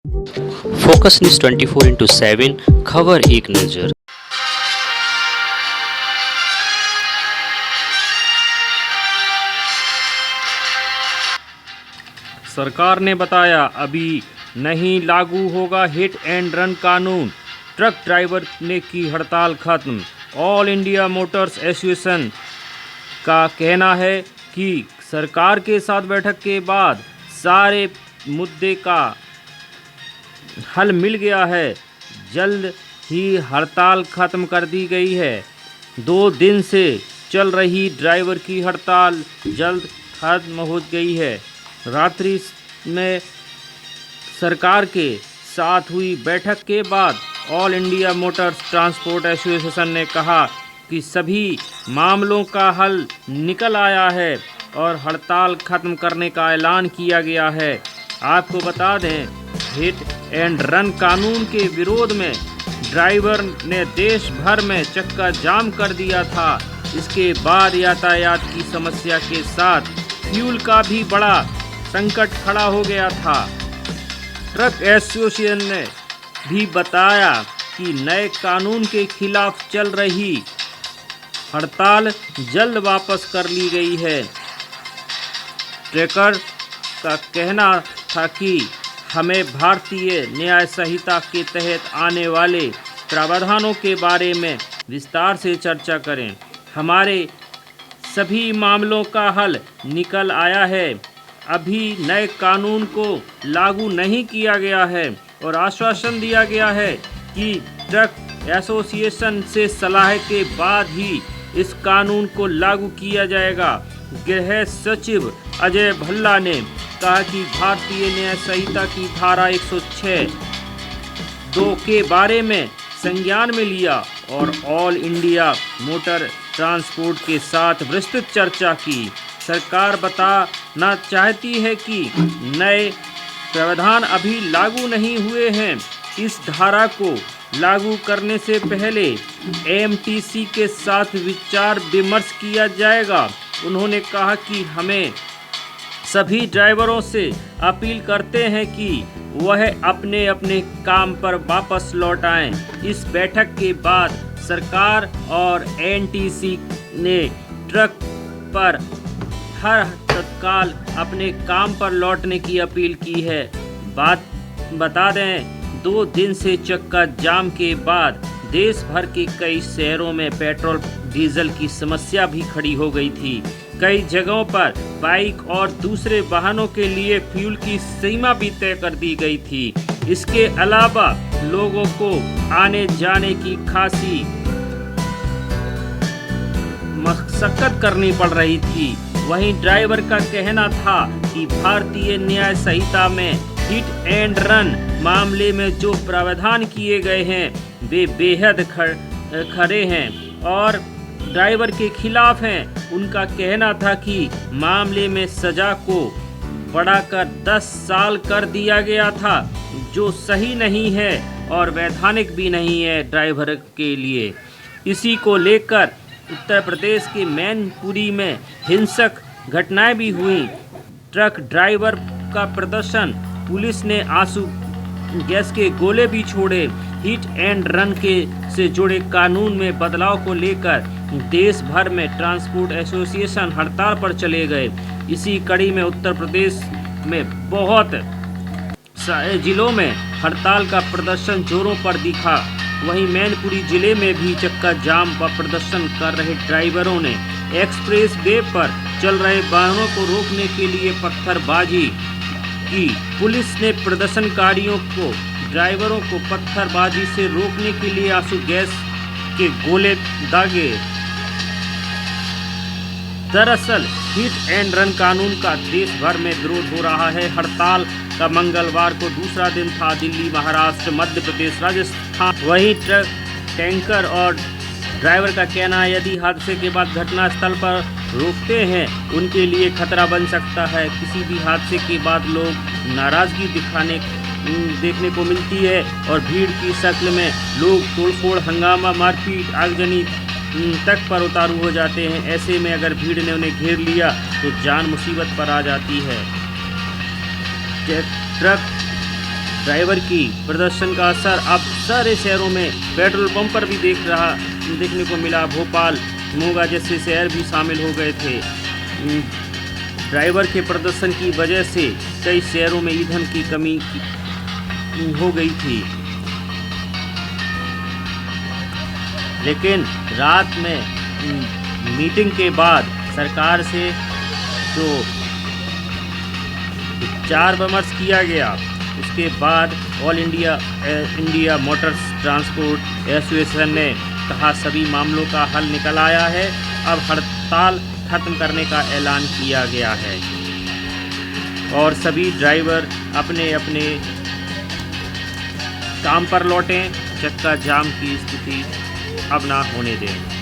Focus news 24/7 खबर एक नज़र। सरकार ने बताया अभी नहीं लागू होगा हिट एंड रन कानून, ट्रक ड्राइवर ने की हड़ताल खत्म। ऑल इंडिया मोटर्स एसोसिएशन का कहना है कि सरकार के साथ बैठक के बाद सारे मुद्दे का हल मिल गया है। जल्द ही हड़ताल खत्म कर दी गई है। 2 दिन से चल रही ड्राइवर की हड़ताल जल्द खत्म हो गई है। रात्रि में सरकार के साथ हुई बैठक के बाद all India Motors transport association ने कहा कि सभी मामलों का हल निकल आया है और हड़ताल खत्म करने का ऐलान किया गया है। आपको बता दें, हिट एंड रन कानून के विरोध में ड्राइवर ने देश भर में चक्का जाम कर दिया था। इसके बाद यातायात की समस्या के साथ फ्यूल का भी बड़ा संकट खड़ा हो गया था। ट्रक एसोसिएशन ने भी बताया कि नए कानून के खिलाफ चल रही हड़ताल जल्द वापस कर ली गई है। ट्रकर का कहना था कि हमें भारतीय न्याय संहिता के तहत आने वाले प्रावधानों के बारे में विस्तार से चर्चा करें। हमारे सभी मामलों का हल निकल आया है। अभी नए कानून को लागू नहीं किया गया है और आश्वासन दिया गया है कि ट्रक एसोसिएशन से सलाह के बाद ही इस कानून को लागू किया जाएगा। गृह सचिव अजय भल्ला ने कहा कि भारतीय न्याय संहिता की धारा 106(2) के बारे में संज्ञान में लिया और ऑल इंडिया मोटर ट्रांसपोर्ट के साथ विस्तृत चर्चा की। सरकार बताना चाहती है कि नए प्रावधान अभी लागू नहीं हुए हैं। इस धारा को लागू करने से पहले एमटीसी के साथ विचार विमर्श किया जाएगा। उन्होंने कहा कि हमें सभी ड्राइवरों से अपील करते हैं कि वह अपने अपने काम पर वापस लौट आएं। इस बैठक के बाद सरकार और एनटीसी ने ट्रक पर हर तत्काल अपने काम पर लौटने की अपील की है। बता दें, 2 दिन से चक्का जाम के बाद देश भर के कई शहरों में पेट्रोल डीजल की समस्या भी खड़ी हो गई थी। कई जगहों पर बाइक और दूसरे वाहनों के लिए फ्यूल की सीमा भी तय कर दी गई थी। इसके अलावा लोगों को आने जाने की खासी मशक्कत करनी पड़ रही थी। वहीं ड्राइवर का कहना था कि भारतीय न्याय संहिता में हिट एंड रन मामले में जो प्रावधान किए गए हैं वे बेहद खरे हैं और ड्राइवर के खिलाफ हैं। उनका कहना था कि मामले में सजा को बढ़ाकर 10 साल कर दिया गया था, जो सही नहीं है और वैधानिक भी नहीं है ड्राइवर के लिए। इसी को लेकर उत्तर प्रदेश के मैनपुरी में हिंसक घटनाएं भी हुई। ट्रक ड्राइवर का प्रदर्शन, पुलिस ने आंसू गैस के गोले भी छोड़े। हिट एंड रन से जुड़े कानून में बदलाव को लेकर देश भर में ट्रांसपोर्ट एसोसिएशन हड़ताल पर चले गए। इसी कड़ी में उत्तर प्रदेश में बहुत सारे जिलों में हड़ताल का प्रदर्शन जोरों पर दिखा। वहीं मैनपुरी जिले में भी चक्का जाम व प्रदर्शन कर रहे ड्राइवरों ने एक्सप्रेस वे पर चल रहे वाहनों को रोकने के लिए पत्थरबाजी की। पुलिस ने प्रदर्शनकारियों को ड्राइवरों को पत्थरबाजी से रोकने के लिए आंसू गैस के गोले दागे। दरअसल हिट एंड रन कानून का देश भर में विरोध हो रहा है। हड़ताल का मंगलवार को दूसरा दिन था। दिल्ली, महाराष्ट्र, मध्य प्रदेश, राजस्थान। वहीं ट्रक, टैंकर और ड्राइवर का कहना है यदि हादसे के बाद घटनास्थल पर रोकते हैं उनके लिए खतरा बन सकता है। किसी भी हादसे के बाद लोग नाराज़गी देखने को मिलती है और भीड़ की शक्ल में लोग तोड़फोड़, हंगामा, मारपीट, आगजनी तक पर उतारू हो जाते हैं। ऐसे में अगर भीड़ ने उन्हें घेर लिया तो जान मुसीबत पर आ जाती है। ट्रक ड्राइवर की प्रदर्शन का असर अब सारे शहरों में पेट्रोल पंप पर भी देखने को मिला। भोपाल, मोगा जैसे शहर भी शामिल हो गए थे। ड्राइवर के प्रदर्शन की वजह से कई शहरों में ईंधन की कमी हो गई थी। लेकिन रात में मीटिंग के बाद सरकार से जो विचार विमर्श किया गया, उसके बाद all India Motors transport association ने कहा सभी मामलों का हल निकल आया है, अब हड़ताल खत्म करने का ऐलान किया गया है और सभी ड्राइवर अपने अपने काम पर लौटें। चक्का जाम की स्थिति अब ना होने दें।